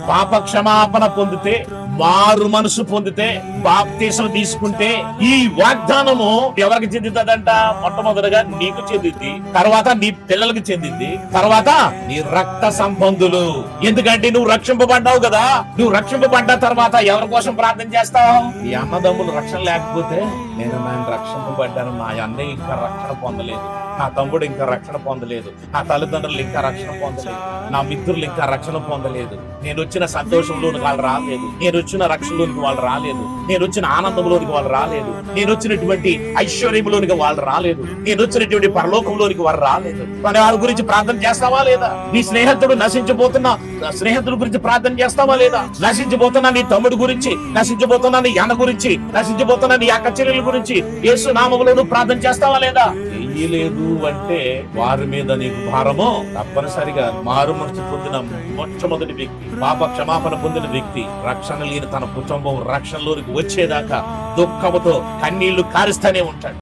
పాప క్షమాపణ పొందితే, మారు మనసు పొందితే, బాప్తీసం తీసుకుంటే ఈ వాగ్దానము ఎవరికి చెందుతుందంట? మొట్టమొదటిగా నీకు చెందింది, తర్వాత నీ పిల్లలకు చెందింది, తర్వాత నీ రక్త సంబంధులు. ఎందుకంటే నువ్వు రక్షింపబడ్డావు కదా. నువ్వు రక్షింపబడ్డ తర్వాత ఎవరి కోసం ప్రార్థన చేస్తావు? ఈ అన్నదమ్ములు రక్షణ లేకపోతే, నేను రక్షింపబడ్డాను, మా అన్నయ్య ఇంకా రక్షణ పొందలేదు, నా తమ్ముడు ఇంకా రక్షణ పొందలేదు, నా తల్లిదండ్రులు ఇంకా రక్షణ పొందలేదు, నా మిత్రులు ఇంకా రక్షణ పొందలేదు, నేను వచ్చిన సంతోషంలోనికి వాళ్ళు రాలేదు, నేను వచ్చిన రక్షణలోనికి వాళ్ళు రాలేదు, నేను వచ్చిన ఆనందంలోనికి వాళ్ళు రాలేదు, నేను వచ్చినటువంటి ఐశ్వర్యంలోనికి వాళ్ళు రాలేదు, నేను వచ్చినటువంటి పరలోకంలోనికి వారు రాలేదు. మరి వాళ్ళ గురించి ప్రార్థన చేస్తావా లేదా? నీ స్నేహితుడు నశించిపోతున్న స్నేహితుల గురించి ప్రార్థన చేస్తావా లేదా? నశించిపోతున్న నీ తమ్ముడు గురించి, నశించిపోతున్న నీ అన్న గురించి, నశించిపోతున్న నీ అక్క చెల్లెల గురించి యేసు నామములో ప్రార్థన చేస్తావా లేదా? చెయ్యలేదు అంటే వారి మీద నీకు భారమో. తప్పనిసరిగా మారు మనసు పొందిన మొట్టమొదటి వ్యక్తి, పాప క్షమాపణ పొందిన వ్యక్తి, రక్షణ లేని తన కుటుంబం రక్షణలోనికి వచ్చేదాకా దుఃఖముతో కన్నీళ్లు కారుస్తూనే ఉంటాడు.